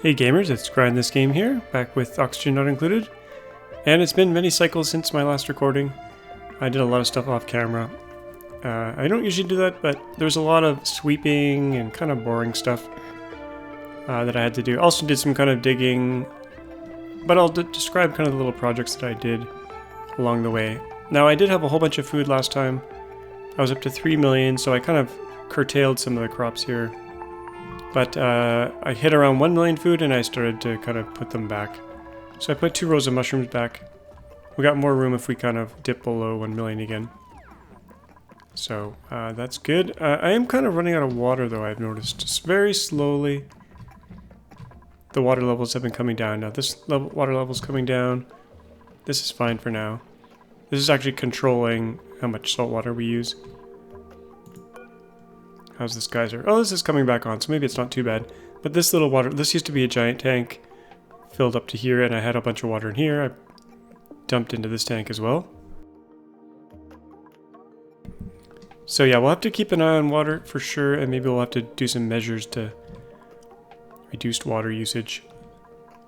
Hey gamers, it's GrindThisGame here, back with oxygen not included. And it's been many cycles since my last recording. I did a lot of stuff off camera. I don't usually do that, but there's a lot of sweeping and kind of boring stuff that I had to do. Also did some kind of digging, but I'll describe kind of the little projects that I did along the way. Now I did have a whole bunch of food last time. I was up to 3 million, so I kind of curtailed some of the crops here. But I hit around 1 million food and I started to kind of put them back. So I put 2 rows of mushrooms back. We got more room if we kind of dip below 1 million again. So that's good. I am kind of running out of water though, I've noticed. Just very slowly the water levels have been coming down. Now this water level is coming down. This is fine for now. This is actually controlling how much salt water we use. How's this geyser? Oh, this is coming back on, so maybe it's not too bad. But this little water, this used to be a giant tank filled up to here, and I had a bunch of water in here. I dumped into this tank as well. So yeah, we'll have to keep an eye on water for sure, and maybe we'll have to do some measures to reduce water usage.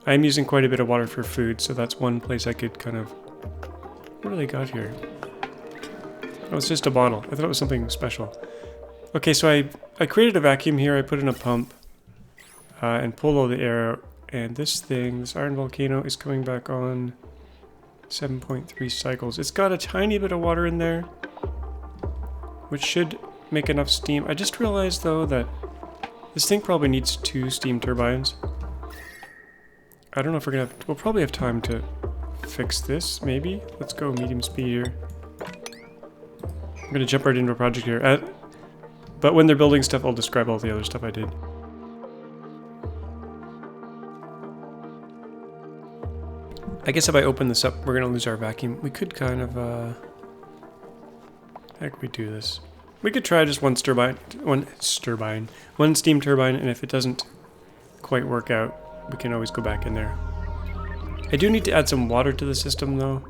I'm using quite a bit of water for food, so that's one place I could kind of... What do they got here? Oh, it's just a bottle. I thought it was something special. Okay, so I created a vacuum here, I put in a pump and pulled all the air out, and this iron volcano is coming back on 7.3 cycles. It's got a tiny bit of water in there, which should make enough steam. I just realized though that this thing probably needs 2 steam turbines. I don't know if we'll probably have time to fix this, maybe? Let's go medium speed here. I'm gonna jump right into a project here. But when they're building stuff, I'll describe all the other stuff I did. I guess if I open this up, we're going to lose our vacuum. We could kind of, how could we do this? We could try just one steam turbine, and if it doesn't quite work out, we can always go back in there. I do need to add some water to the system, though,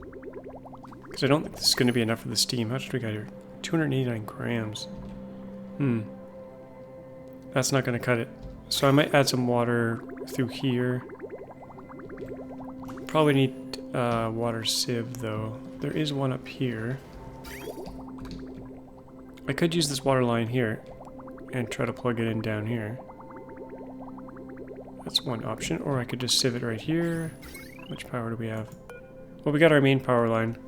because I don't think this is going to be enough for the steam. How much do we got here? 289 grams. That's not going to cut it. So I might add some water through here. Probably need water sieve though. There is one up here. I could use this water line here and try to plug it in down here. That's one option. Or I could just sieve it right here. How much power do we have? Well, we got our main power line.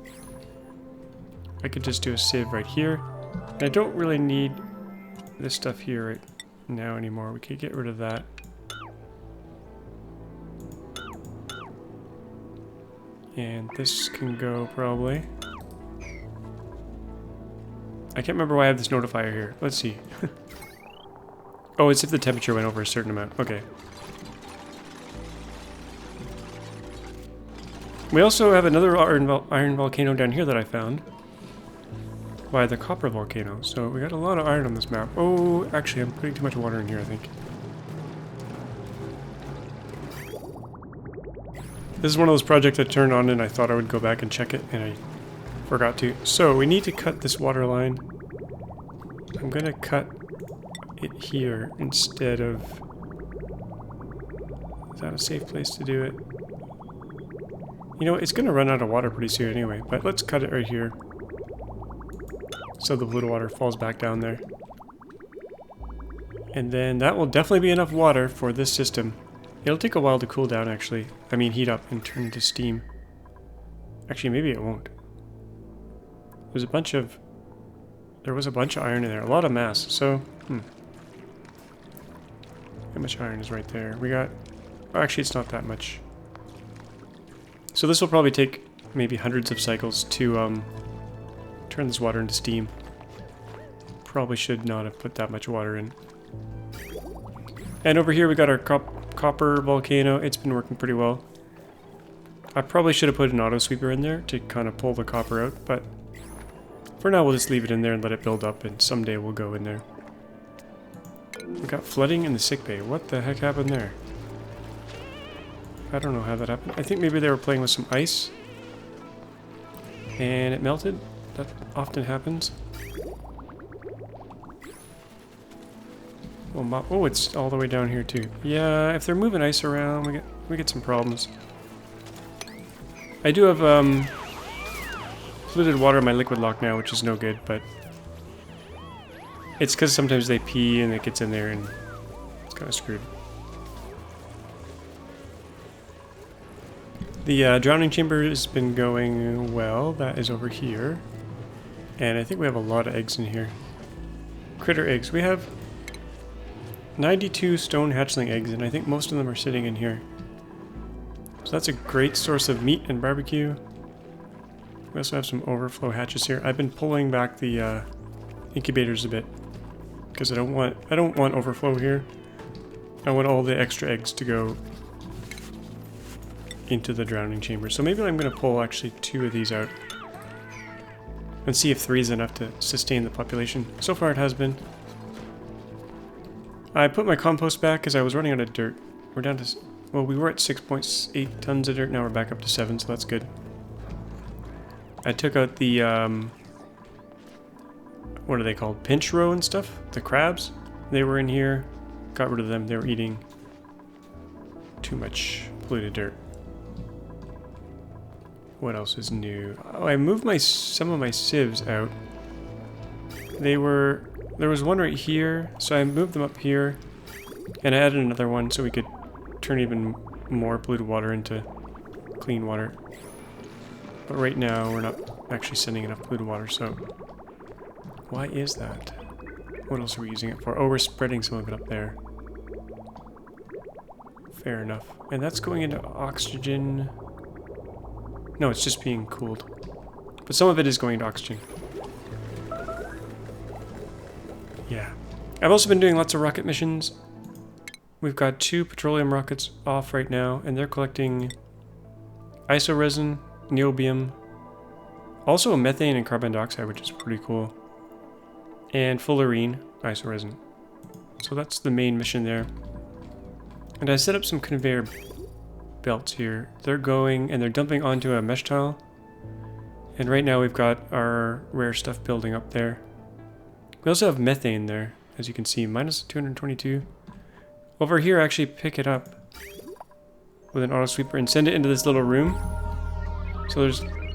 I could just do a sieve right here. And I don't really need this stuff here right now anymore. We could get rid of that. And this can go probably. I can't remember why I have this notifier here. Let's see. Oh, it's if the temperature went over a certain amount. Okay. We also have another iron volcano down here that I found. By the copper volcano, so we got a lot of iron on this map. Oh, actually, I'm putting too much water in here, I think. This is one of those projects I turned on and I thought I would go back and check it, and I forgot to. So, we need to cut this water line. I'm gonna cut it here instead of... Is that a safe place to do it? You know, it's gonna run out of water pretty soon anyway, but let's cut it right here. So the blue water falls back down there. And then that will definitely be enough water for this system. It'll take a while to cool down, actually. I mean, heat up and turn into steam. Actually, maybe it won't. There was a bunch of iron in there. A lot of mass. So, how much iron is right there? We got... Oh, actually, it's not that much. So this will probably take maybe hundreds of cycles to, turn this water into steam. Probably should not have put that much water in. And over here we got our copper volcano. It's been working pretty well. I probably should have put an auto sweeper in there to kind of pull the copper out, but for now we'll just leave it in there and let it build up, and someday we'll go in there. We got flooding in the sickbay. What the heck happened there? I don't know how that happened. I think maybe they were playing with some ice and it melted. That often happens. We'll mob. Oh, it's all the way down here too. Yeah, if they're moving ice around, we get some problems. I do have polluted water in my liquid lock now, which is no good, but it's because sometimes they pee and it gets in there and it's kind of screwed. The drowning chamber has been going well. That is over here. And I think we have a lot of eggs in here. Critter eggs. We have 92 stone hatchling eggs, and I think most of them are sitting in here. So that's a great source of meat and barbecue. We also have some overflow hatches here. I've been pulling back the incubators a bit because I don't want overflow here. I want all the extra eggs to go into the drowning chamber. So maybe I'm going to pull actually 2 of these out and see if 3 is enough to sustain the population. So far it has been. I put my compost back because I was running out of dirt. We're down to, well, we were at 6.8 tons of dirt, now we're back up to 7, so that's good. I took out the, what are they called? Pinch row and stuff? The crabs? They were in here. Got rid of them, they were eating too much polluted dirt. What else is new? Oh, I moved some of my sieves out. There was one right here, so I moved them up here, and I added another one so we could turn even more polluted water into clean water. But right now, we're not actually sending enough polluted water, so why is that? What else are we using it for? Oh, we're spreading some of it up there. Fair enough. And that's going into oxygen. No, it's just being cooled. But some of it is going to oxygen. Yeah. I've also been doing lots of rocket missions. We've got 2 petroleum rockets off right now, and they're collecting isoresin, niobium, also methane and carbon dioxide, which is pretty cool, and fullerene, isoresin. So that's the main mission there. And I set up some conveyor belts here. They're going and they're dumping onto a mesh tile. And right now we've got our rare stuff building up there. We also have methane there, as you can see, minus 222. Over here, actually pick it up with an auto sweeper and send it into this little room. So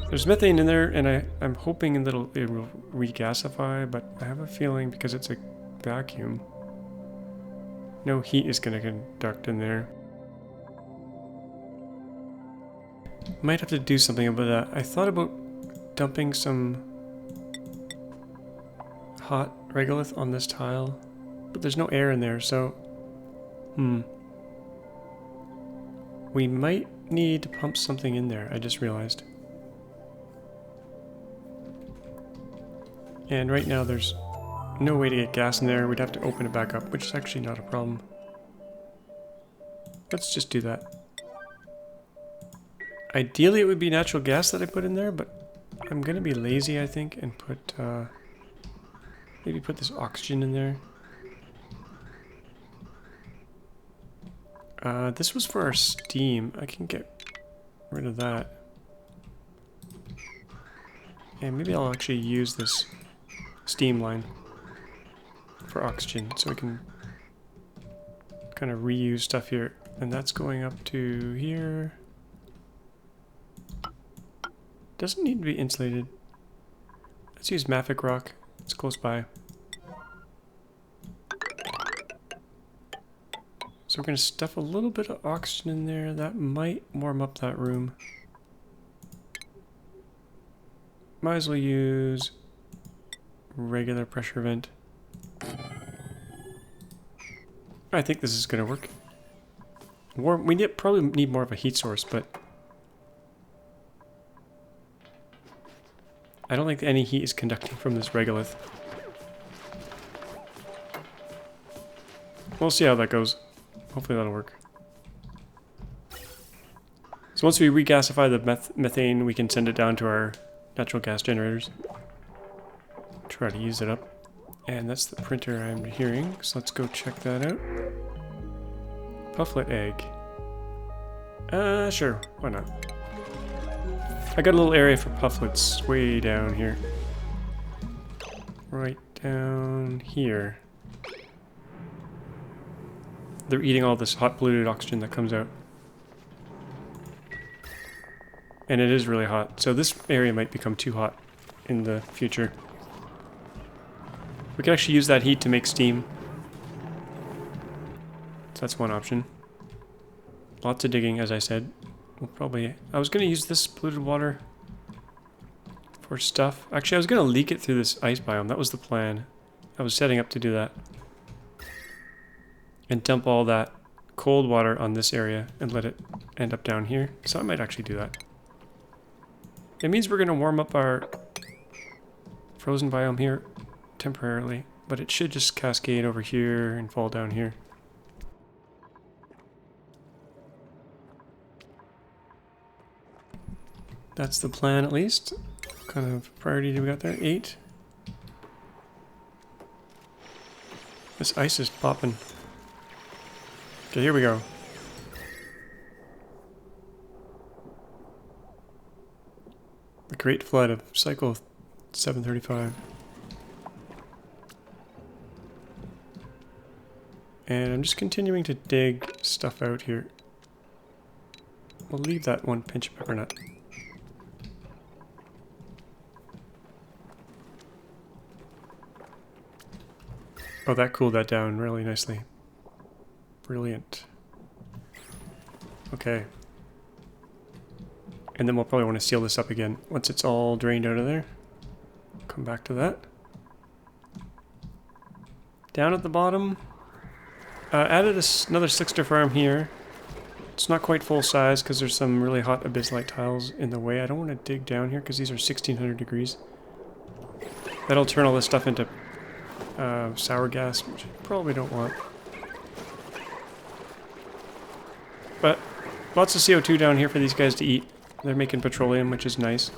there's methane in there, and I'm hoping that it will regasify, but I have a feeling because it's a vacuum, no heat is going to conduct in there. Might have to do something about that. I thought about dumping some hot regolith on this tile, but there's no air in there, so we might need to pump something in there, I just realized. And right now there's no way to get gas in there. We'd have to open it back up, which is actually not a problem. Let's just do that. Ideally it would be natural gas that I put in there, but I'm gonna be lazy, I think, and put maybe put this oxygen in there. This was for our steam. I can get rid of that. And maybe I'll actually use this steam line for oxygen so we can kind of reuse stuff here. And that's going up to here. Doesn't need to be insulated. Let's use mafic rock. It's close by. So we're going to stuff a little bit of oxygen in there. That might warm up that room. Might as well use regular pressure vent. I think this is going to work. We probably need more of a heat source, but I don't think any heat is conducting from this regolith. We'll see how that goes. Hopefully that'll work. So once we regasify the methane, we can send it down to our natural gas generators. Try to use it up. And that's the printer I'm hearing, so let's go check that out. Pufflet egg. Sure, why not? I got a little area for pufflets way down here. Right down here. they're eating all this hot polluted oxygen that comes out. And it is really hot, so this area might become too hot in the future. We can actually use that heat to make steam. So that's one option. Lots of digging, as I said. We'll probably... I was going to use this polluted water for stuff. Actually, I was going to leak it through this ice biome. That was the plan. I was setting up to do that. And dump all that cold water on this area and let it end up down here. So I might actually do that. It means we're going to warm up our frozen biome here temporarily, but it should just cascade over here and fall down here. That's the plan, at least. What kind of priority do we got there? 8. This ice is popping. Okay, here we go. The Great Flood of Cycle 735. And I'm just continuing to dig stuff out here. We'll leave that one pinch of pepper nut. Oh, that cooled that down really nicely. Brilliant. Okay. And then we'll probably want to seal this up again once it's all drained out of there. Come back to that. Down at the bottom, added another Sixter farm here. It's not quite full size because there's some really hot abyssalite tiles in the way. I don't want to dig down here because these are 1600 degrees. That'll turn all this stuff into sour gas, which I probably don't want. But lots of CO2 down here for these guys to eat. They're making petroleum, which is nice.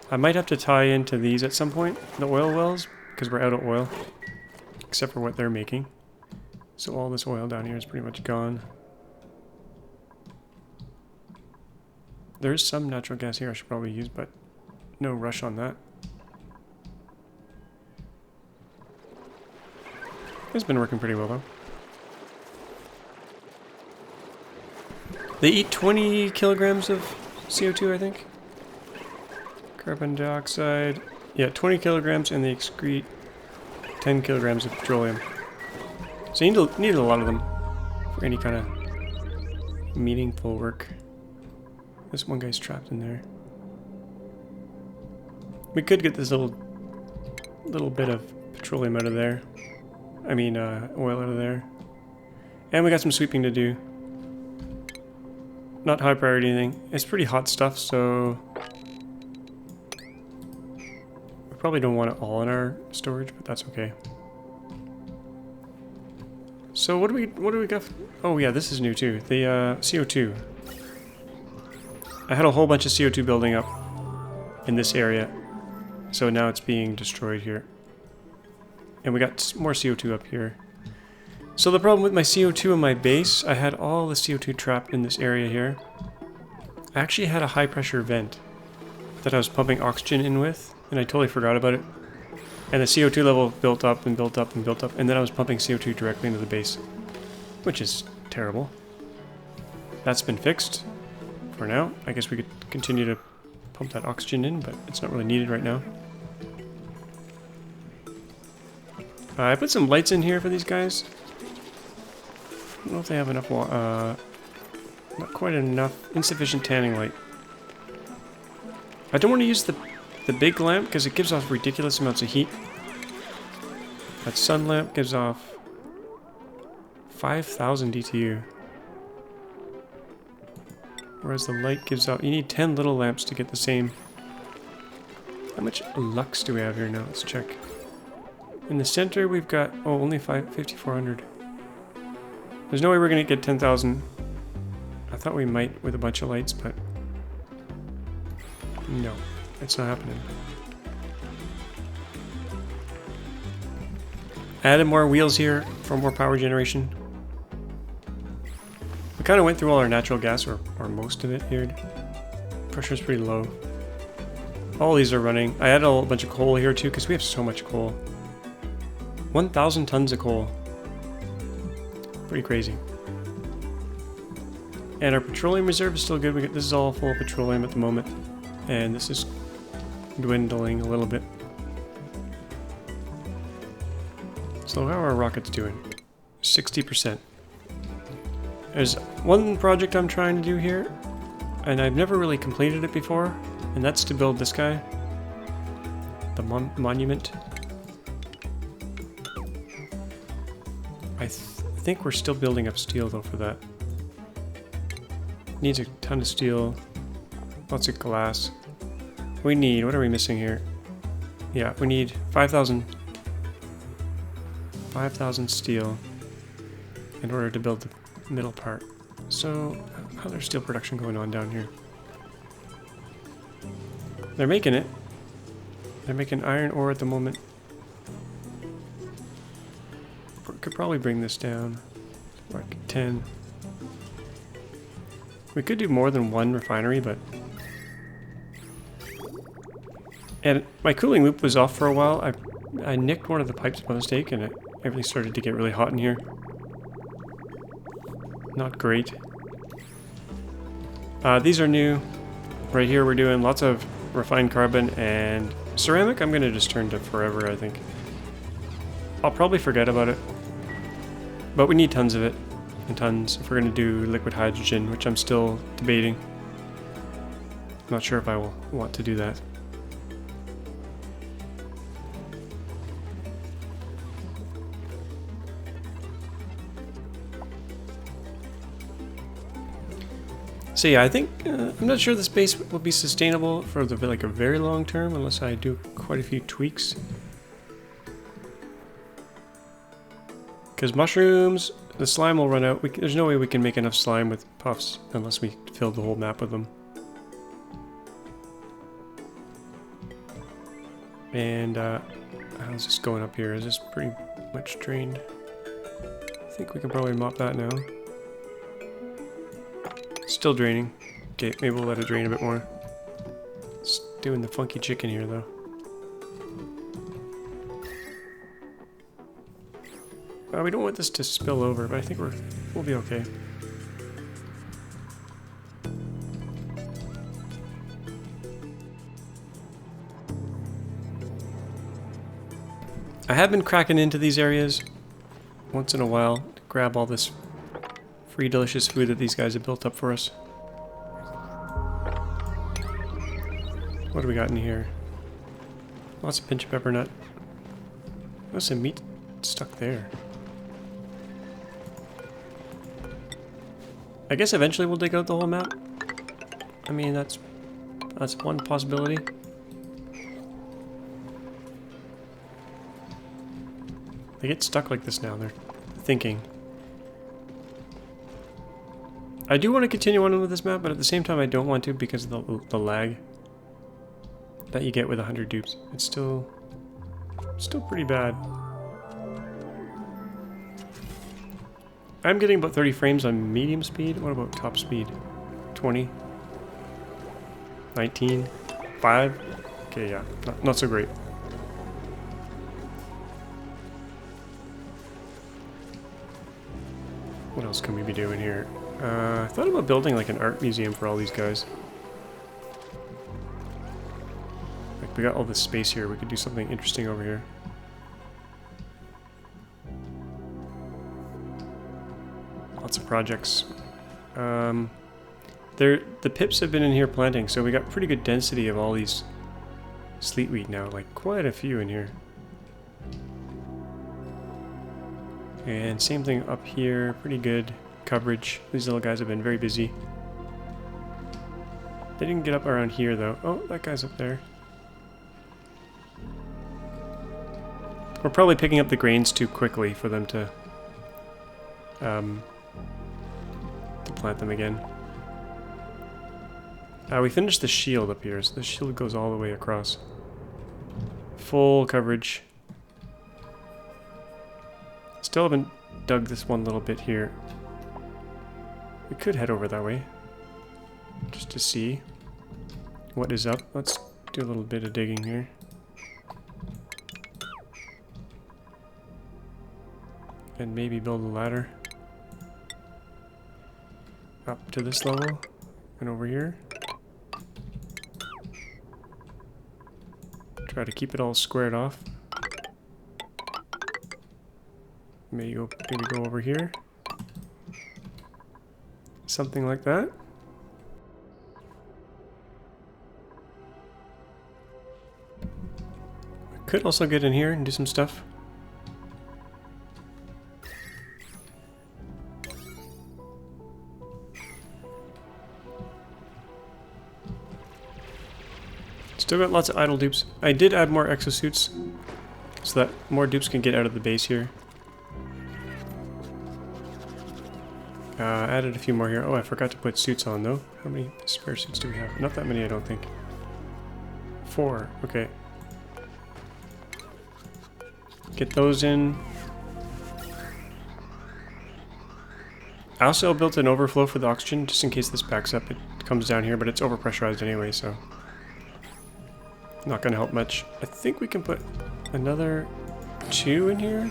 I might have to tie into these at some point, the oil wells, because we're out of oil. Except for what they're making. So all this oil down here is pretty much gone. There's some natural gas here I should probably use, but no rush on that. It's been working pretty well though. They eat 20 kilograms of CO2, I think. Carbon dioxide. Yeah, 20 kilograms, and they excrete 10 kilograms of petroleum. So you need a lot of them for any kind of meaningful work. This one guy's trapped in there. We could get this little bit of petroleum out of there. I mean, oil out of there. And we got some sweeping to do. Not high priority anything. It's pretty hot stuff, so we probably don't want it all in our storage, but that's okay. So what do we got? Oh yeah, this is new too. The CO2. I had a whole bunch of CO2 building up in this area, so now it's being destroyed here. And we got more CO2 up here. So the problem with my CO2 in my base, I had all the CO2 trapped in this area here. I actually had a high pressure vent that I was pumping oxygen in with, and I totally forgot about it. And the CO2 level built up and built up and built up, and then I was pumping CO2 directly into the base, which is terrible. That's been fixed for now. I guess we could continue to pump that oxygen in, but it's not really needed right now. I put some lights in here for these guys. I don't know if they have enough, not quite enough, insufficient tanning light. I don't want to use the big lamp because it gives off ridiculous amounts of heat. That sun lamp gives off 5,000 DTU. Whereas the light gives out, you need 10 little lamps to get the same. How much lux do we have here now? Let's check. In the center we've got, oh, only 5,400. There's no way we're going to get 10,000. I thought we might with a bunch of lights, but no, it's not happening. Added more wheels here for more power generation. We kind of went through all our natural gas, or most of it here. Pressure's pretty low. All these are running. I added a bunch of coal here too, because we have so much coal. 1,000 tons of coal. pretty crazy. And our petroleum reserve is still good. This is all full of petroleum at the moment. And this is dwindling a little bit. So how are our rockets doing? 60%. There's one project I'm trying to do here, and I've never really completed it before, and that's to build this guy. The monument. I think we're still building up steel though for that. Needs a ton of steel. Lots of glass. We need, what are we missing here? Yeah, we need 5,000 steel in order to build the middle part. So, how's our steel production going on down here? They're making it. They're making iron ore at the moment. Could probably bring this down. Like 10. We could do more than one refinery, but... And my cooling loop was off for a while. I nicked one of the pipes by mistake, and it really started to get really hot in here. Not great. These are new. Right here we're doing lots of refined carbon and ceramic. I'm going to just turn to forever, I think. I'll probably forget about it. But we need tons of it. And tons if we're going to do liquid hydrogen, which I'm still debating. Not sure if I will want to do that. So yeah, I think, I'm not sure this base will be sustainable for the, like a very long term unless I do quite a few tweaks. Because mushrooms, the slime will run out. There's no way we can make enough slime with puffs unless we fill the whole map with them. And how's this going up here? Is this pretty much drained? I think we can probably mop that now. Still draining. Okay, maybe we'll let it drain a bit more. It's doing the funky chicken here though. We don't want this to spill over, but I think we'll be okay. I have been cracking into these areas once in a while to grab all this free delicious food that these guys have built up for us. What do we got in here? Lots of pinch of pepper nut. There's some meat stuck there. I guess eventually we'll dig out the whole map. I mean, that's one possibility. They get stuck like this now, they're thinking. I do want to continue on with this map, but at the same time I don't want to because of the lag that you get with 100 dupes. It's still pretty bad. I'm getting about 30 frames on medium speed. What about top speed? 20? 19? 5? Okay, yeah. Not so great. What else can we be doing here? I thought about building like an art museum for all these guys. Like we got all this space here. We could do something interesting over here. Lots of projects. The pips have been in here planting, so we got pretty good density of all these sleet wheat now, like quite a few in here. And same thing up here, pretty good coverage. These little guys have been very busy. They didn't get up around here though. Oh, that guy's up there. We're probably picking up the grains too quickly for them to plant them again. We finished the shield up here, so the shield goes all the way across. Full coverage. Still haven't dug this one little bit here. We could head over that way, just to see what is up. Let's do a little bit of digging here. And maybe build a ladder. up to this level and over here. Try to keep it all squared off. Maybe go over here. Something like that. I could also get in here and do some stuff. Still got lots of idle dupes. I did add more exosuits so that more dupes can get out of the base here. Added a few more here. Oh, I forgot to put suits on though. How many spare suits do we have? Not that many, I don't think. 4. Okay. Get those in. I also built an overflow for the oxygen just in case this backs up. It comes down here, but it's overpressurized anyway, so not going to help much. I think we can put another 2 in here.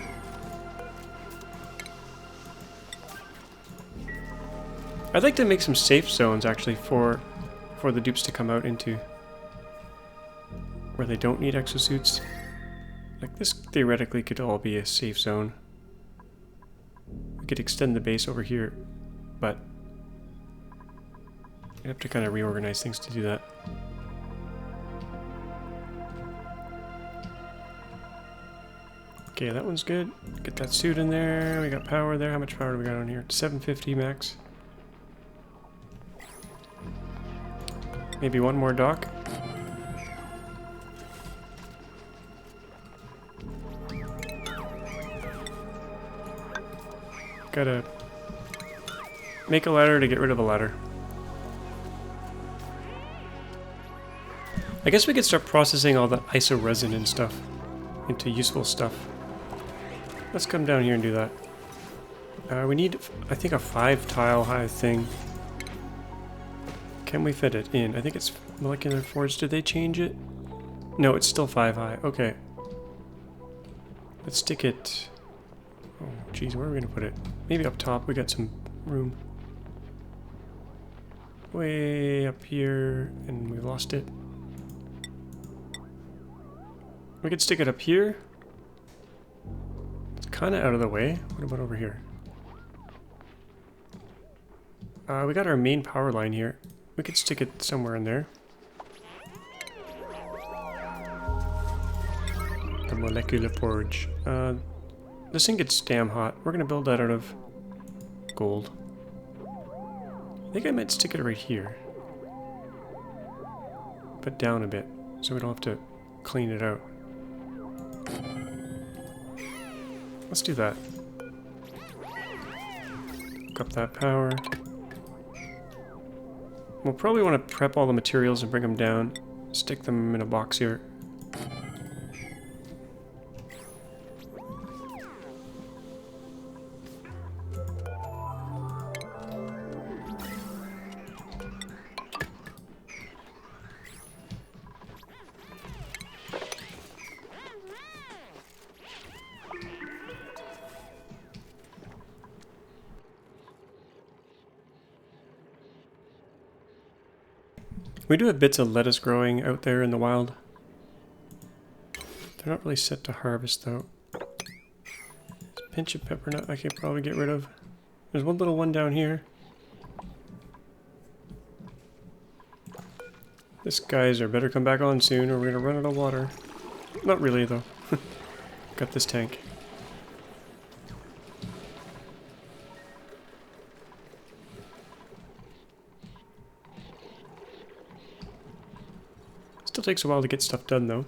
I'd like to make some safe zones actually for the dupes to come out into, where they don't need exosuits. Like this theoretically could all be a safe zone. We could extend the base over here, but I have to kind of reorganize things to do that. Okay, that one's good. Get that suit in there. We got power there. How much power do we got on here? 750 max. Maybe one more dock. Gotta make a ladder to get rid of a ladder. I guess we could start processing all the iso resin and stuff into useful stuff. Let's come down here and do that. We need, I think, a 5 tile high thing. Can we fit it in? I think it's molecular forge. Did they change it? No, it's still 5 high. Okay. Let's stick it... Oh, geez, where are we going to put it? Maybe up top. We got some room. Way up here, and we lost it. We could stick it up here. It's kind of out of the way. What about over here? We got our main power line here. We could stick it somewhere in there. The molecular forge. This thing gets damn hot. We're gonna build that out of gold. I think I might stick it right here. But down a bit, so we don't have to clean it out. Let's do that. Hook up that power. We'll probably want to prep all the materials and bring them down. Stick them in a box here. We do have bits of lettuce growing out there in the wild. They're not really set to harvest though. There's a pinch of pepper nut I could probably get rid of. There's one little one down here. This geyser better come back on soon or we're gonna run out of water. Not really though. Got this tank. Still takes a while to get stuff done though.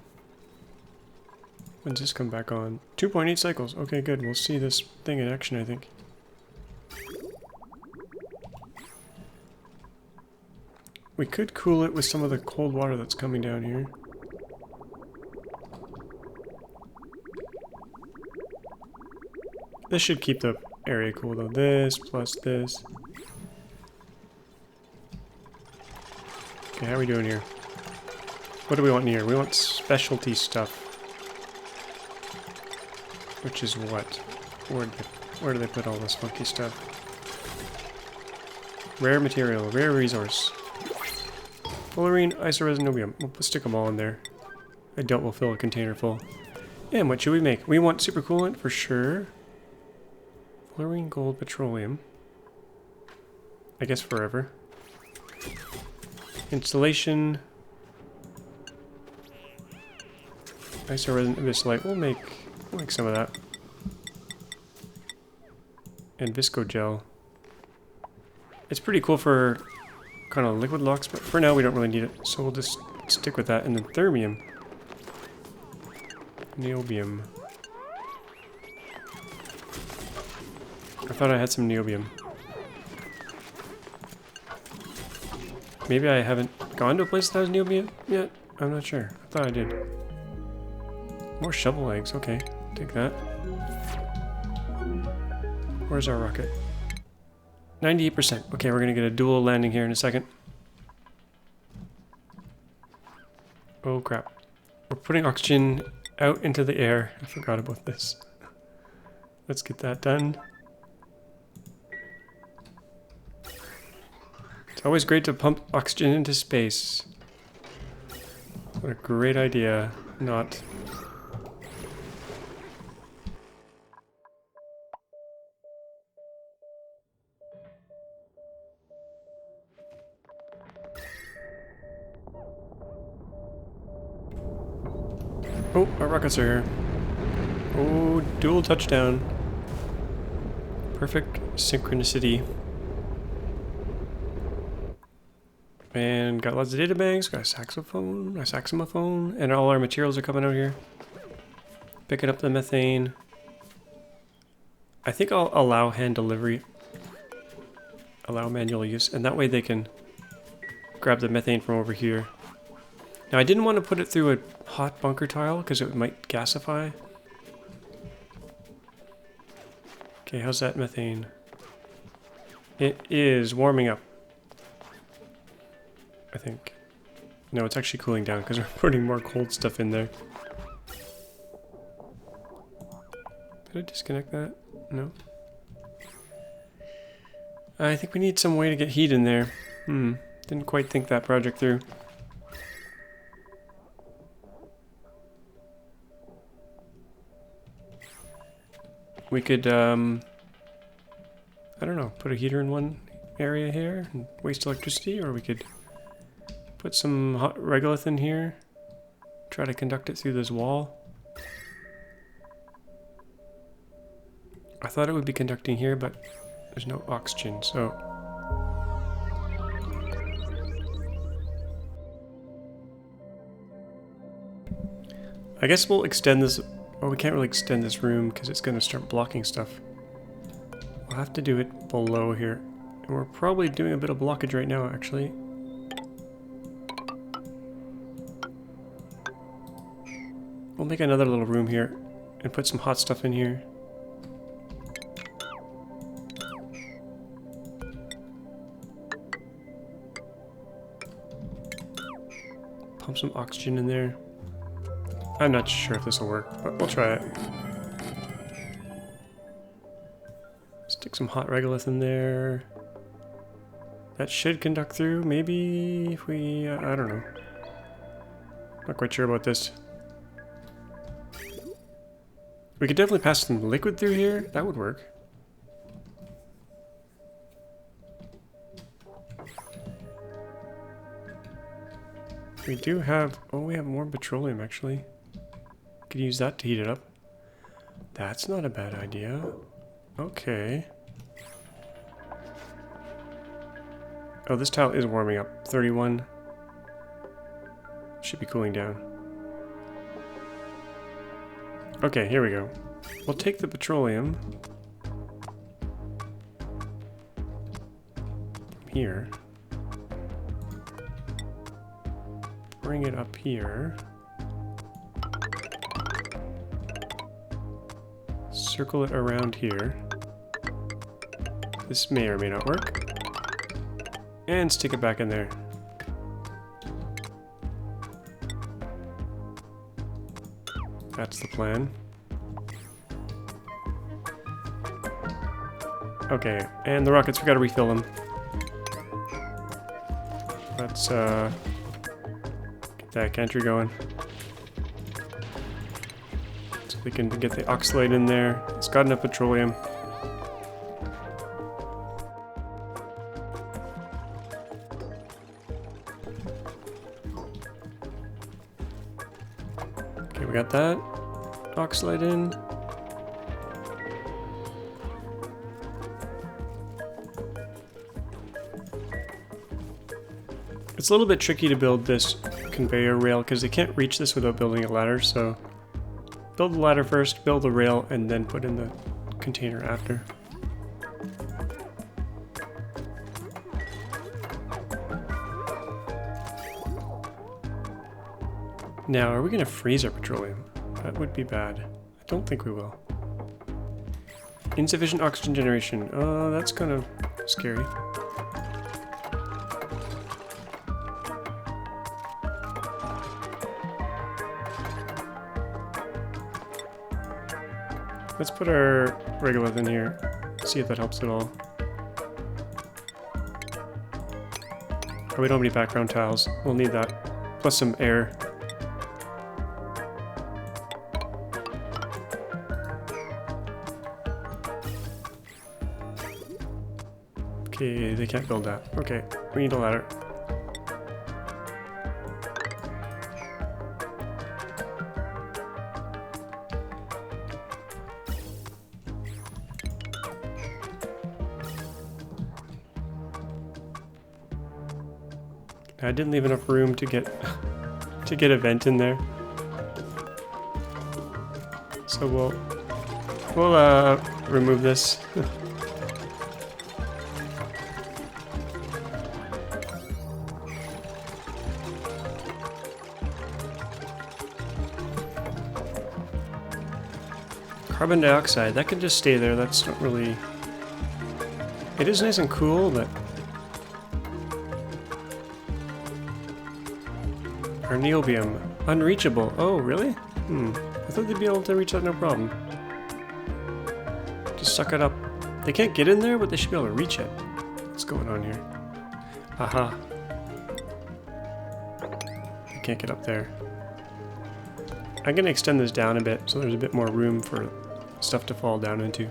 When's this come back on? 2.8 cycles. Okay, good. We'll see this thing in action, I think. We could cool it with some of the cold water that's coming down here. This should keep the area cool though. This plus this. Okay, how are we doing here? What do we want in here? We want specialty stuff. Which is what? Where do they put all this funky stuff? Rare material, rare resource. Fullerene, isoresinobium. We'll stick them all in there. I doubt we'll fill a container full. And what should we make? We want supercoolant for sure. Fullerene, gold, petroleum. I guess forever. Installation. Isoresin abyssite. We'll make some of that. And visco gel. It's pretty cool for kind of liquid locks, but for now we don't really need it, so we'll just stick with that. And then thermium. Niobium. I thought I had some niobium. Maybe I haven't gone to a place that has niobium yet? I'm not sure. I thought I did. More shovel eggs, okay. Take that. Where's our rocket? 98%. Okay, we're gonna get a dual landing here in a second. Oh crap. We're putting oxygen out into the air. I forgot about this. Let's get that done. It's always great to pump oxygen into space. What a great idea. Not. Oh, our rockets are here. Oh, dual touchdown. Perfect synchronicity. And got lots of data banks, got a saxophone, and all our materials are coming out here. Picking up the methane. I think I'll allow hand delivery. Allow manual use, and that way they can grab the methane from over here. Now I didn't want to put it through a hot bunker tile because it might gasify. Okay, how's that methane? It is warming up. I think. No, it's actually cooling down because we're putting more cold stuff in there. Did I disconnect that? No. I think we need some way to get heat in there. Didn't quite think that project through. We could, I don't know, put a heater in one area here and waste electricity, or we could put some hot regolith in here, try to conduct it through this wall. I thought it would be conducting here, but there's no oxygen, so... I guess we'll extend this... Well, we can't really extend this room because it's going to start blocking stuff. We'll have to do it below here. And we're probably doing a bit of blockage right now, actually. We'll make another little room here and put some hot stuff in here. Pump some oxygen in there. I'm not sure if this will work, but we'll try it. Stick some hot regolith in there. That should conduct through. Maybe if we... I don't know. Not quite sure about this. We could definitely pass some liquid through here. That would work. We do have... Oh, we have more petroleum, actually. Could use that to heat it up. That's not a bad idea. Okay. Oh, this tile is warming up. 31. Should be cooling down. Okay, here we go. We'll take the petroleum from here. Bring it up here. Circle it around here. This may or may not work. And stick it back in there. That's the plan. Okay, and the rockets, we gotta refill them. Let's get that gantry going. So we can get the oxalate in there. It's got enough petroleum. Okay, we got that oxalate in. It's a little bit tricky to build this conveyor rail because they can't reach this without building a ladder, so build the ladder first, build the rail, and then put in the container after. Now, are we going to freeze our petroleum? That would be bad. I don't think we will. Insufficient oxygen generation. Oh, that's kind of scary. Let's put our regolith in here, see if that helps at all. Oh, we don't have any background tiles. We'll need that. Plus some air. Okay, they can't build that. Okay, we need a ladder. I didn't leave enough room to get a vent in there, so we'll remove this. Carbon dioxide, that can just stay there. That's not really. It is nice and cool, but. Our niobium. Unreachable. Oh, really? I thought they'd be able to reach that no problem. Just suck it up. They can't get in there, but they should be able to reach it. What's going on here? Aha. They can't get up there. I'm going to extend this down a bit so there's a bit more room for stuff to fall down into.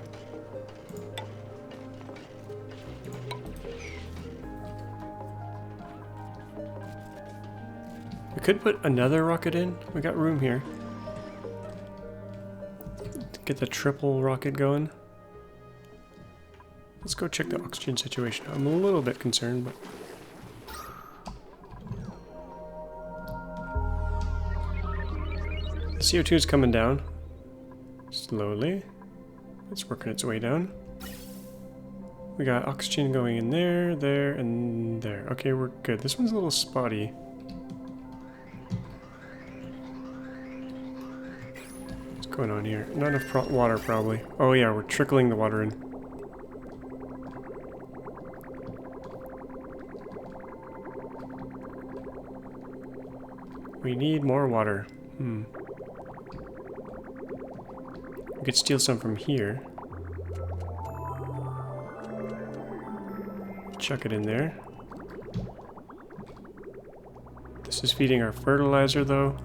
We could put another rocket in. We got room here. Get the triple rocket going. Let's go check the oxygen situation. I'm a little bit concerned, but... The CO2 is coming down. Slowly. It's working its way down. We got oxygen going in there, there, and there. Okay, we're good. This one's a little spotty. What's going on here? Not enough water, probably. Oh yeah, we're trickling the water in. We need more water. We could steal some from here. Chuck it in there. This is feeding our fertilizer, though.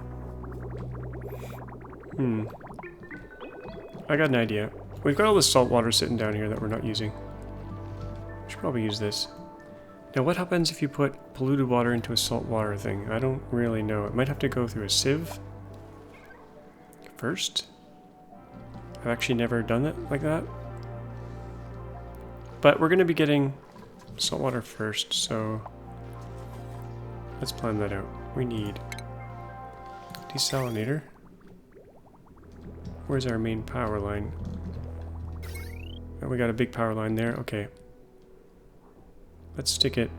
I got an idea. We've got all this salt water sitting down here that we're not using. We should probably use this. Now, what happens if you put polluted water into a salt water thing? I don't really know. It might have to go through a sieve first. I've actually never done it like that. But we're going to be getting salt water first, so let's plan that out. We need desalinator. Where's our main power line? Oh, we got a big power line there. Okay. Let's stick it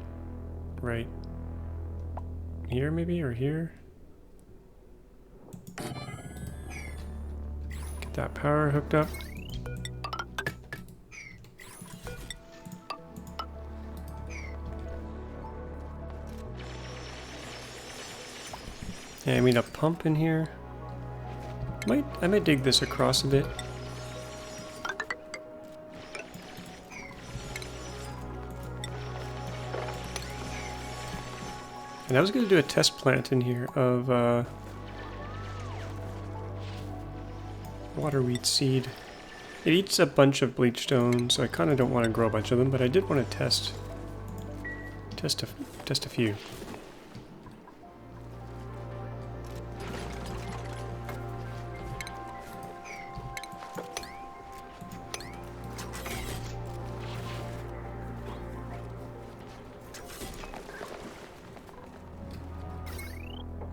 right here, maybe, or here. Get that power hooked up. Yeah, I mean a pump in here. I might dig this across a bit. And I was going to do a test plant in here of waterweed seed. It eats a bunch of bleachstone, so I kind of don't want to grow a bunch of them, but I did want to test a few.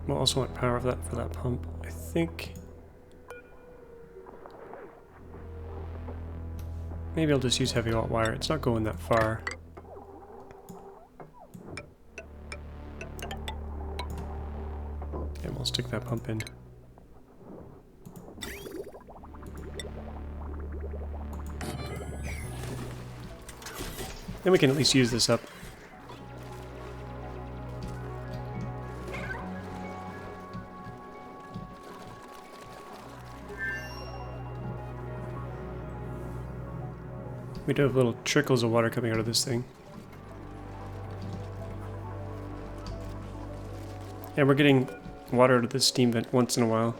We'll also want power for that pump. I think maybe I'll just use heavy wrought wire. It's not going that far. And we'll stick that pump in. Then we can at least use this up. We do have little trickles of water coming out of this thing. And we're getting water out of this steam vent once in a while.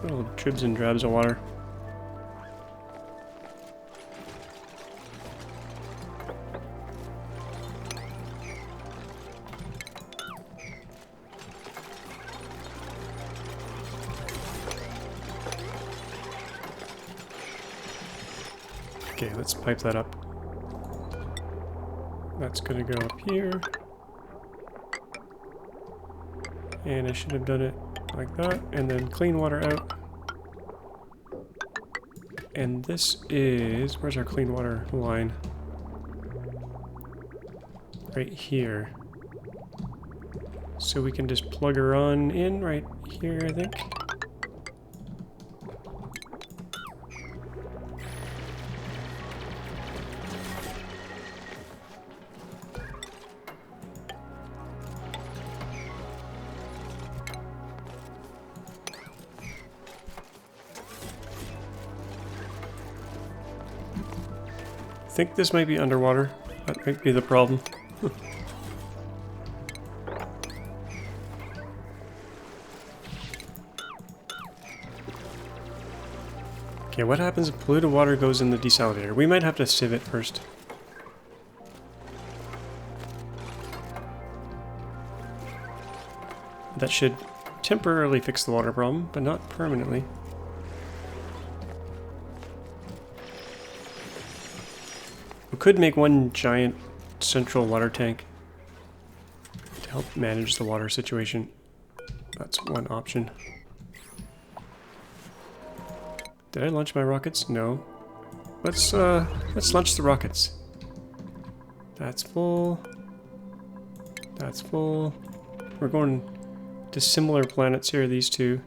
Little dribs and drabs of water. Okay, let's pipe that up. That's gonna go up here. And I should have done it like that, and then clean water out. And this is, where's our clean water line? Right here. So we can just plug her on in right here, I think. I think this might be underwater. That might be the problem. Okay, what happens if polluted water goes in the desalinator? We might have to sieve it first. That should temporarily fix the water problem, but not permanently. We could make one giant central water tank to help manage the water situation. That's one option. Did I launch my rockets? No. Let's launch the rockets. That's full. That's full. We're going to similar planets here, these two.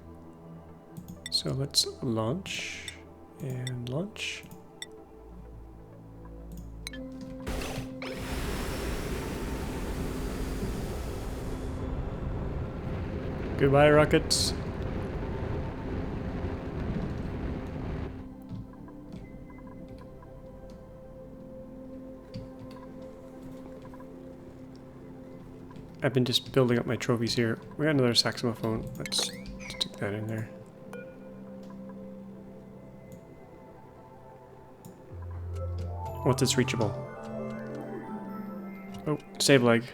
So let's launch and launch. Goodbye, rockets. I've been just building up my trophies here. We got another saxophone. Let's stick that in there. What's its reachable? Oh, save leg.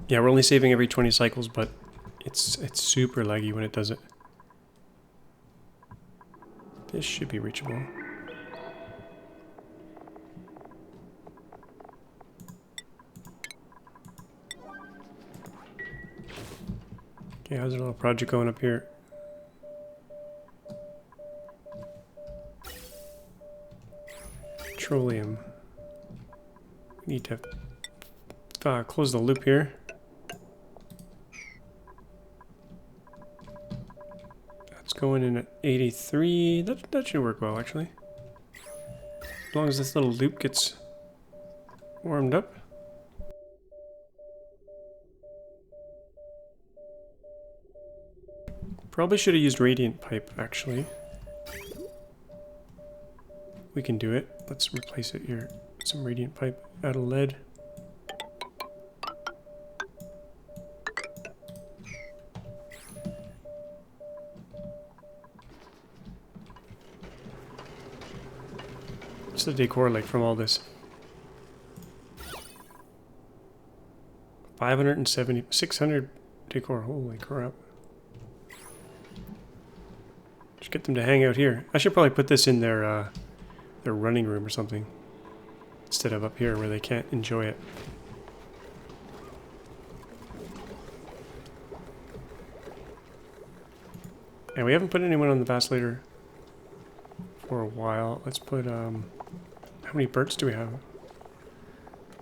Yeah, we're only saving every 20 cycles, but it's super laggy when it does it. This should be reachable. Okay, how's our little project going up here? Petroleum. We need to close the loop here. Going in at 83. That should work well, actually. As long as this little loop gets warmed up. Probably should have used radiant pipe, actually. we can do it. Let's replace it here. Some radiant pipe out of lead. What's the decor like from all this? 570, 600 decor. Holy crap. Just get them to hang out here. I should probably put this in their running room or something, instead of up here where they can't enjoy it. And we haven't put anyone on the vacillator for a while. Let's put, how many birds do we have?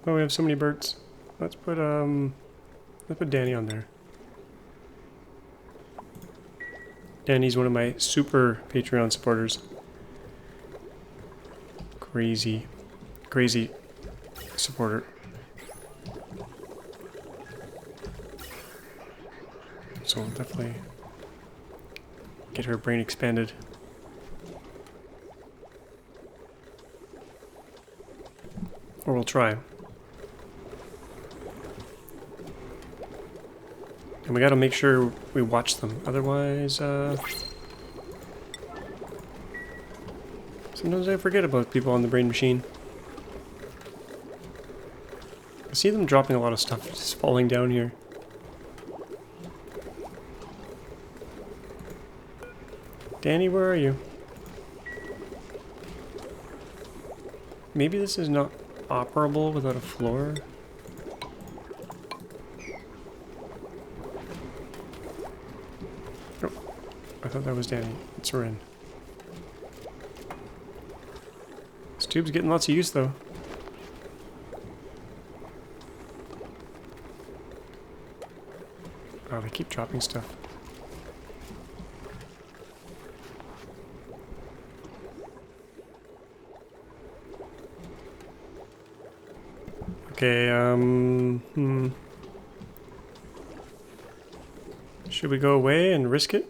Oh, we have so many birds. Let's put Danny on there. Danny's one of my super Patreon supporters. Crazy supporter. So we'll definitely get her brain expanded. Or we'll try. And we gotta make sure we watch them, otherwise, sometimes I forget about people on the brain machine. I see them dropping a lot of stuff just falling down here. Danny, where are you? Maybe this is not operable without a floor? Oh, I thought that was Danny. It's Ren. This tube's getting lots of use though. Oh, they keep dropping stuff. Okay, should we go away and risk it?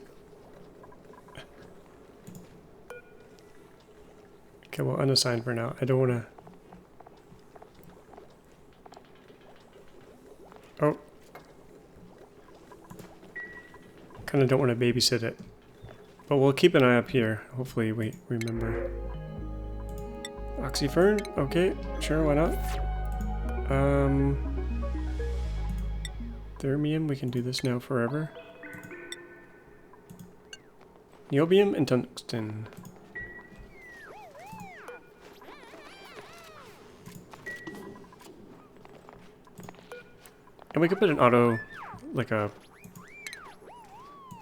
Okay, well, unassigned for now. I don't want to... Oh. Kind of don't want to babysit it. But we'll keep an eye up here. Hopefully we remember. Oxyfern? Okay, sure, why not? Thermium, we can do this now forever. Niobium and tungsten. And we could put an auto, like a,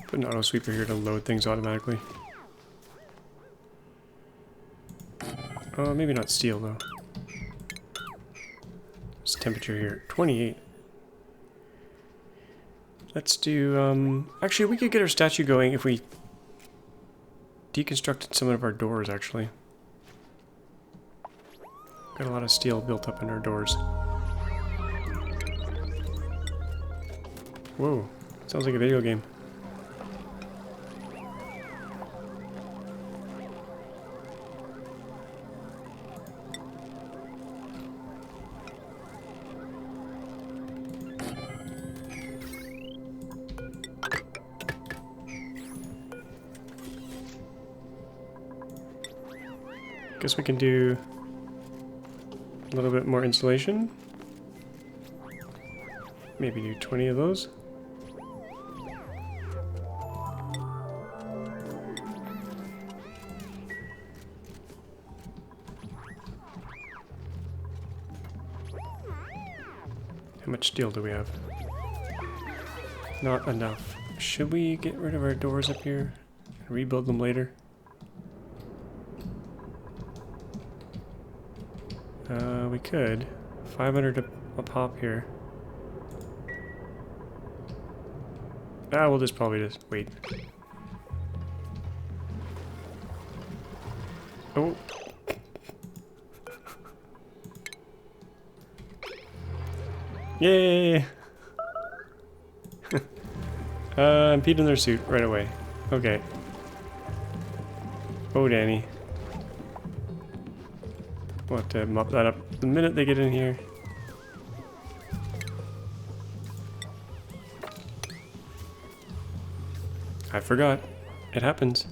put an auto sweeper here to load things automatically. Maybe not steel though. What's the temperature here? 28. Let's do, actually we could get our statue going if we deconstructed some of our doors actually. Got a lot of steel built up in our doors. Whoa, sounds like a video game. Guess we can do a little bit more insulation. Maybe do 20 of those. How much steel do we have? Not enough. Should we get rid of our doors up here and rebuild them later? We could. 500 a pop here. Ah, we'll just probably just wait. Oh. Yay! Impede in their suit right away. Okay. Oh, Danny. We'll have to mop that up the minute they get in here. I forgot. It happens.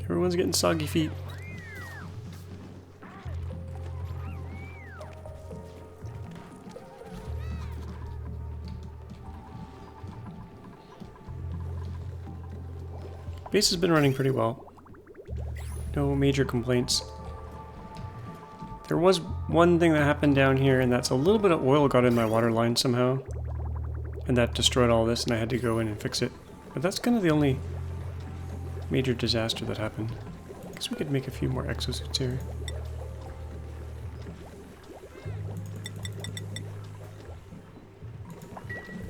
Everyone's getting soggy feet. Base has been running pretty well. No major complaints. There was one thing that happened down here, and that's a little bit of oil got in my water line somehow. And that destroyed all this, and I had to go in and fix it. But that's kind of the only major disaster that happened. I guess we could make a few more exosuits here.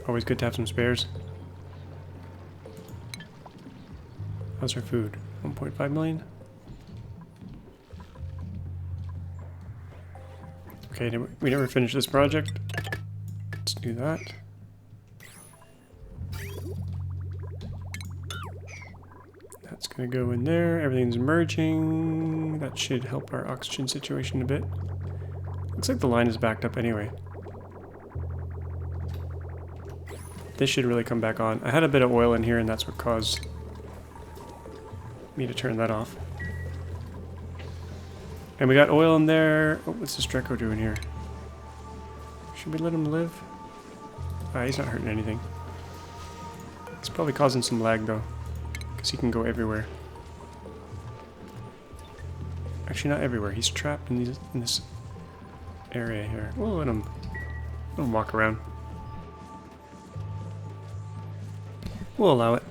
Always good to have some spares. How's our food? 1.5 million? Okay, we never finished this project. Let's do that. That's gonna go in there. Everything's merging. That should help our oxygen situation a bit. Looks like the line is backed up anyway. This should really come back on. I had a bit of oil in here, and that's what caused me to turn that off. And we got oil in there. Oh, what's this Draco doing here? Should we let him live? He's not hurting anything. He's probably causing some lag though, because he can go everywhere. Actually, not everywhere. He's trapped in this area here. We'll let him walk around. We'll allow it.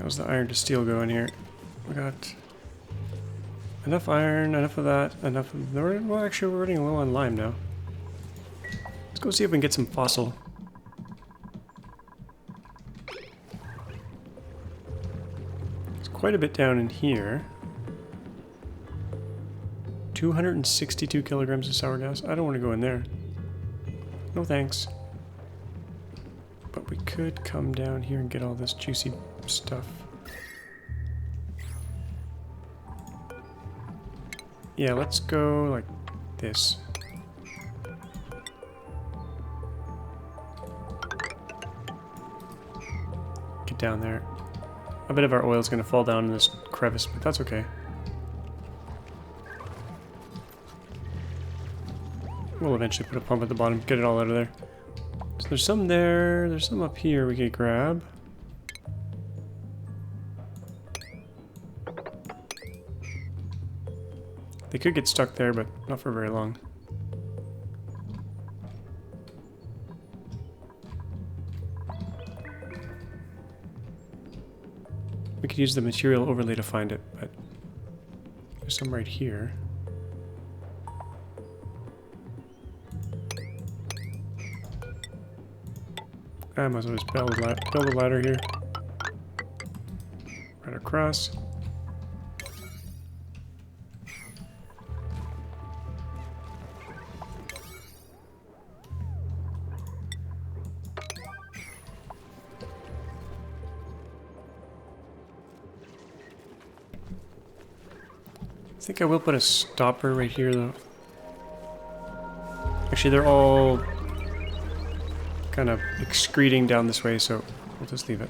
How's the iron to steel going here? We got enough iron, enough of that, enough of... Well, actually, we're running low on lime now. Let's go see if we can get some fossil. It's quite a bit down in here. 262 kilograms of sour gas. I don't want to go in there. No thanks. But we could come down here and get all this juicy stuff. Yeah, let's go like this. Get down there. A bit of our oil is going to fall down in this crevice, but that's okay. We'll eventually put a pump at the bottom, get it all out of there. So there's some there, there's some up here we could grab. They could get stuck there, but not for very long. We could use the material overlay to find it, but there's some right here. I might as well just build a ladder here. Right across. I think I will put a stopper right here though. Actually, they're all kind of excreting down this way, so we'll just leave it.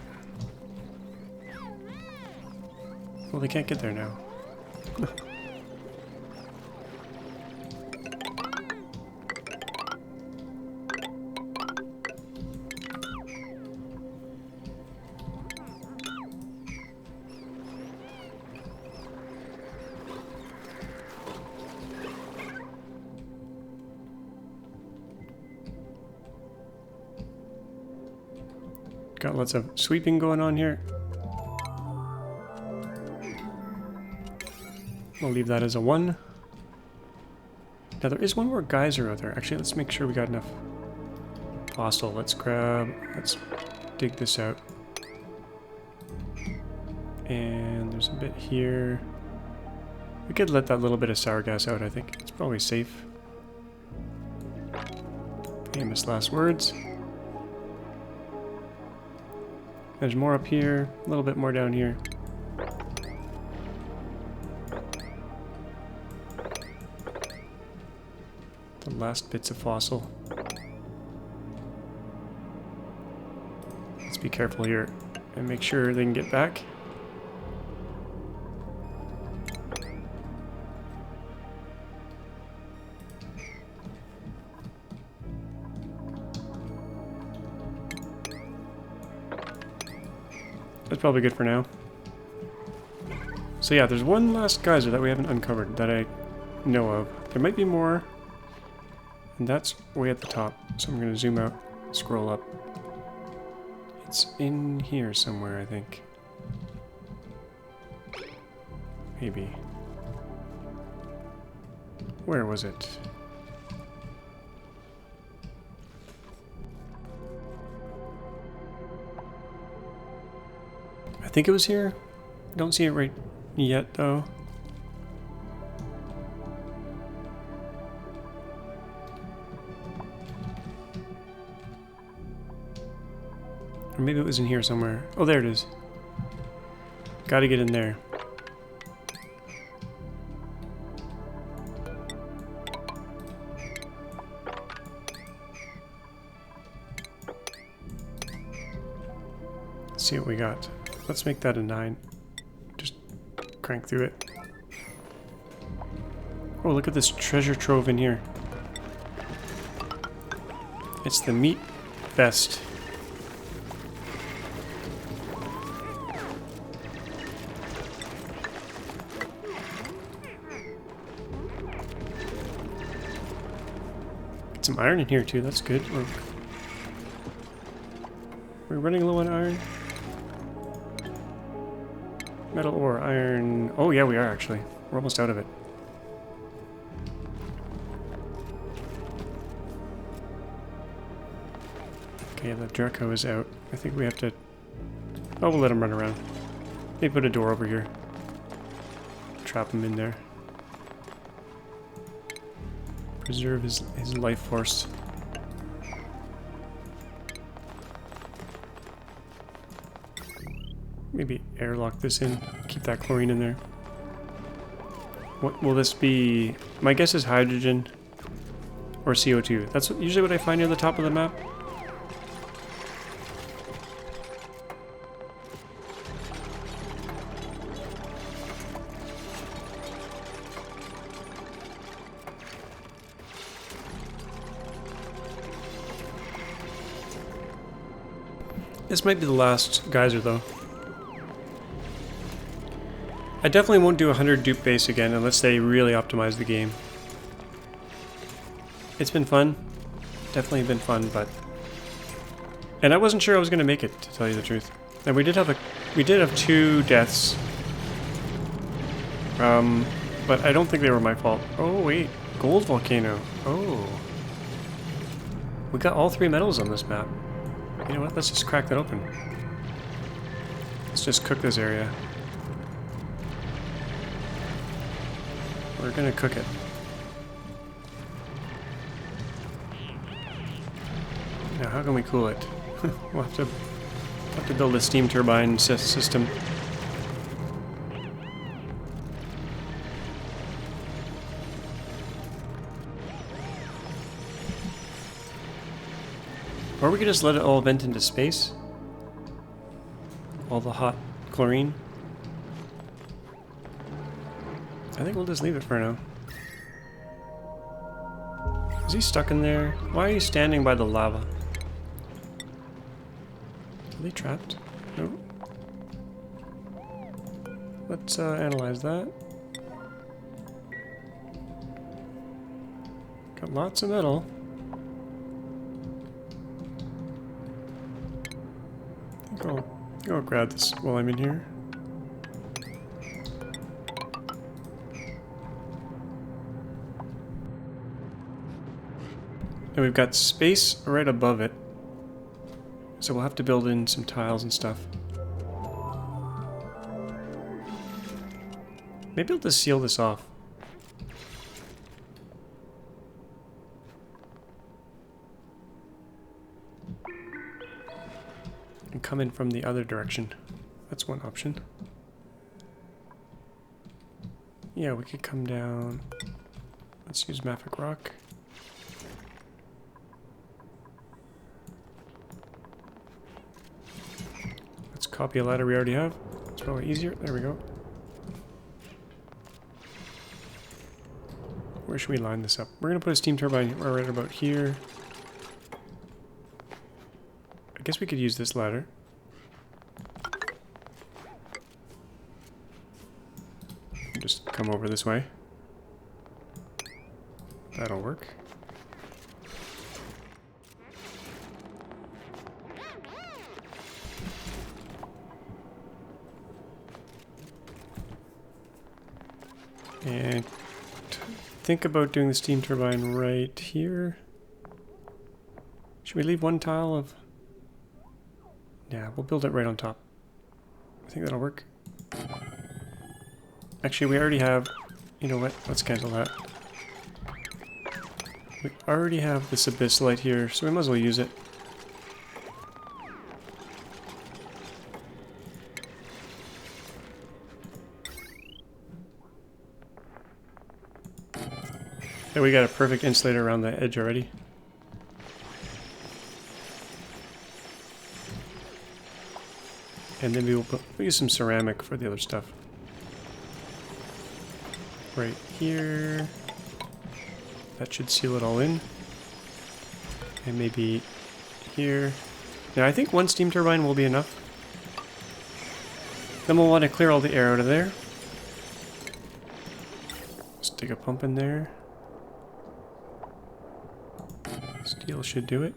Well, they can't get there now. Got lots of sweeping going on here. We'll leave that as a 1. Now there is one more geyser out there. Actually, let's make sure we got enough fossil. Let's dig this out. And there's a bit here. We could let that little bit of sour gas out, I think. It's probably safe. Famous last words. There's more up here, a little bit more down here. The last bits of fossil. Let's be careful here and make sure they can get back. That's probably good for now. So yeah, there's one last geyser that we haven't uncovered that I know of. There might be more. And that's way at the top. So I'm going to zoom out, scroll up. It's in here somewhere, I think. Maybe. Where was it? I think it was here. I don't see it right yet, though. Or maybe it was in here somewhere. Oh, there it is. Gotta get in there. Let's see what we got. Let's make that a 9. Just crank through it. Oh, look at this treasure trove in here. It's the meat vest. Get some iron in here too, that's good. We're running low on iron. Metal ore, iron... Oh yeah, we are actually. We're almost out of it. Okay, the Draco is out. I think we have to... Oh, we'll let him run around. Maybe put a door over here. Trap him in there. Preserve his life force. Maybe airlock this in, keep that chlorine in there. What will this be? My guess is hydrogen or CO2. That's usually what I find near the top of the map. This might be the last geyser though. I definitely won't do 100 dupe base again unless they really optimize the game. It's been fun. Definitely been fun, but... And I wasn't sure I was going to make it, to tell you the truth. And we did have 2 deaths. But I don't think they were my fault. Oh wait, gold volcano. Oh. We got all 3 metals on this map. You know what, let's just crack that open. Let's just cook this area. We're gonna cook it. Now, how can we cool it? We'll have to build a steam turbine system. Or we could just let it all vent into space. All the hot chlorine. I think we'll just leave it for now. Is he stuck in there? Why are you standing by the lava? Are they trapped? No. Let's analyze that. Got lots of metal. I think I'll grab this while I'm in here. And we've got space right above it, so we'll have to build in some tiles and stuff. Maybe I'll just seal this off. And come in from the other direction. That's one option. Yeah, we could come down. Let's use Mafic Rock. Let's copy a ladder we already have. It's probably easier. There we go. Where should we line this up? We're going to put a steam turbine right about here. I guess we could use this ladder. Just come over this way. That'll work. And think about doing the steam turbine right here. Should we leave one tile of... Yeah, we'll build it right on top. I think that'll work. Actually, we already have... You know what? Let's cancel that. We already have this abyss light here, so we might as well use it. Yeah, we got a perfect insulator around the edge already. And then we'll use some ceramic for the other stuff. Right here. That should seal it all in. And maybe here. Now I think one steam turbine will be enough. Then we'll want to clear all the air out of there. Stick a pump in there. Steel should do it.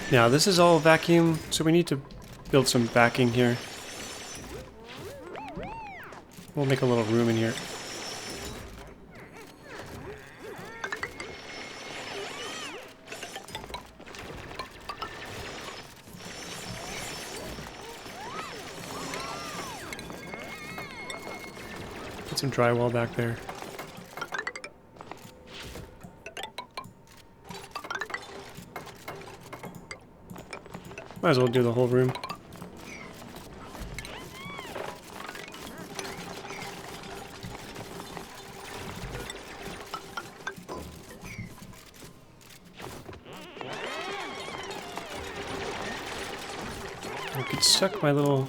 Now this is all vacuum, so we need to build some backing here. We'll make a little room in here. Put some drywall back there. Might as well do the whole room. Don't get stuck, my little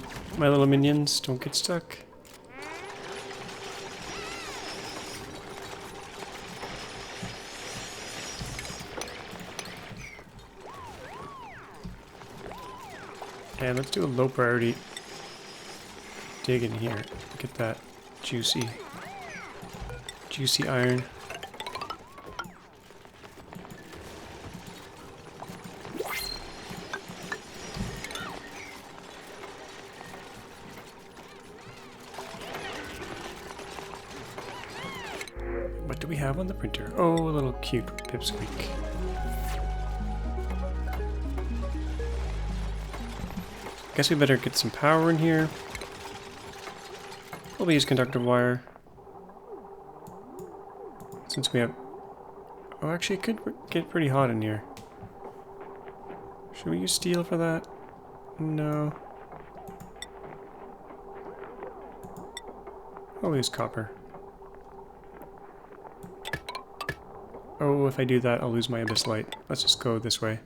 minions. Don't get stuck. And let's do a low priority dig in here. Get that juicy iron. What do we have on the printer? Oh, a little cute pipsqueak. Guess we better get some power in here. Probably use conductive wire. Since we have... Oh, actually it could get pretty hot in here. Should we use steel for that? No. I'll use copper. Oh, if I do that, I'll lose my abyss light. Let's just go this way.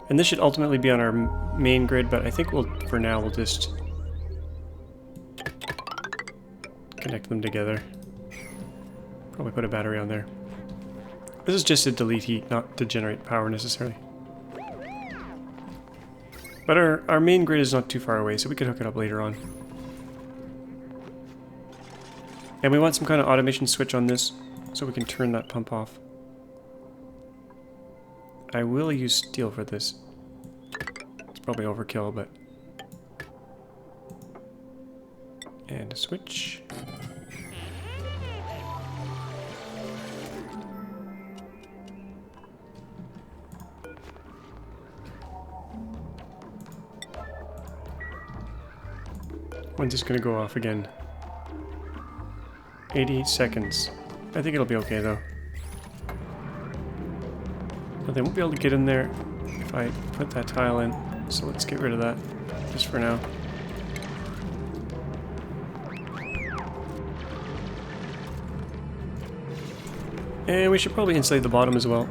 And this should ultimately be on our main grid, but I think for now, we'll just connect them together. Probably put a battery on there. This is just to delete heat, not to generate power necessarily. But our main grid is not too far away, so we could hook it up later on. And we want some kind of automation switch on this, so we can turn that pump off. I will use steel for this. It's probably overkill, but... And a switch. When's this gonna go off again? 80 seconds. I think it'll be okay though. But they won't be able to get in there if I put that tile in. So let's get rid of that, just for now. And we should probably insulate the bottom as well.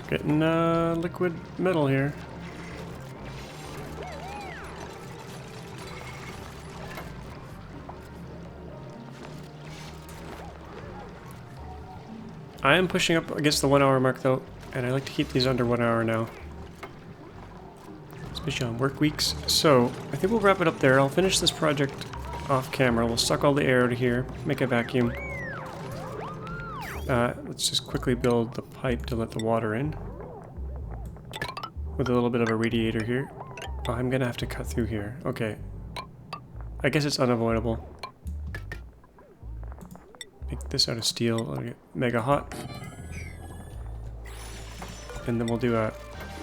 Getting liquid metal here. I am pushing up against the 1 hour mark though, and I like to keep these under 1 hour now. Especially on work weeks. So, I think we'll wrap it up there. I'll finish this project off camera. We'll suck all the air out of here, make a vacuum. Let's just quickly build the pipe to let the water in. With a little bit of a radiator here. Oh, I'm gonna have to cut through here. Okay. I guess it's unavoidable. Make this out of steel. I'll get mega hot. And then we'll do a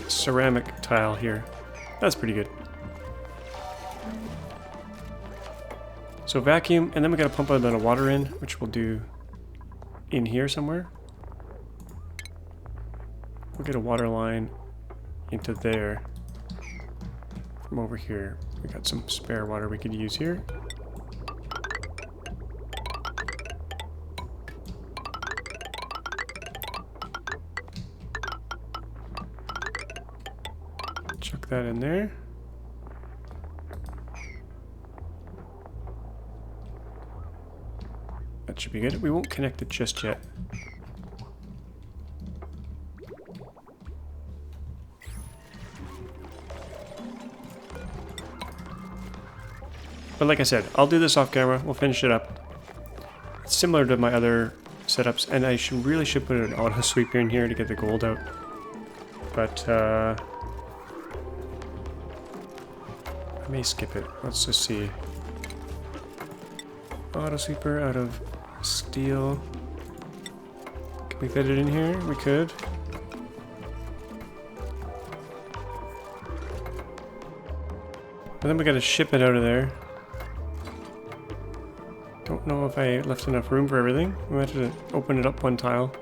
ceramic tile here. That's pretty good. So vacuum, and then we gotta pump a bit of water in, which we'll do in here somewhere. We'll get a water line into there. From over here. We got some spare water we could use here. Chuck that in there. That should be good. We won't connect it just yet. But like I said, I'll do this off camera. We'll finish it up. It's similar to my other setups, and I really should put an auto sweeper in here to get the gold out. But I may skip it. Let's just see. Auto sweeper out of steel. Can we fit it in here? We could. But then we gotta ship it out of there. Don't know if I left enough room for everything. We might have to open it up one tile.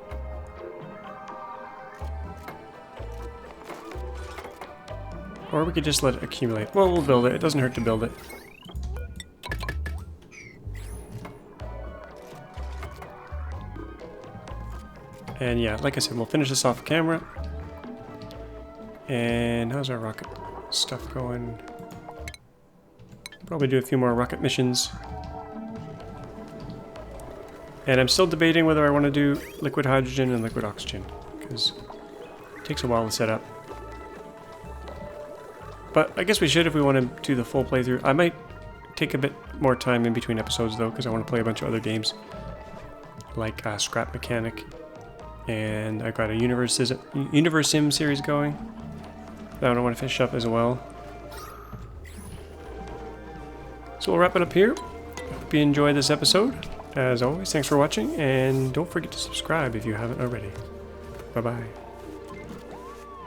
Or we could just let it accumulate. Well, we'll build it. It doesn't hurt to build it. And yeah, like I said, we'll finish this off camera. And how's our rocket stuff going? Probably do a few more rocket missions. And I'm still debating whether I want to do liquid hydrogen and liquid oxygen, because it takes a while to set up. But I guess we should if we want to do the full playthrough. I might take a bit more time in between episodes though, because I want to play a bunch of other games. Like Scrap Mechanic. And I got a Universe Sim series going. That one I want to finish up as well. So we'll wrap it up here. Hope you enjoyed this episode. As always, thanks for watching, and don't forget to subscribe if you haven't already. Bye-bye.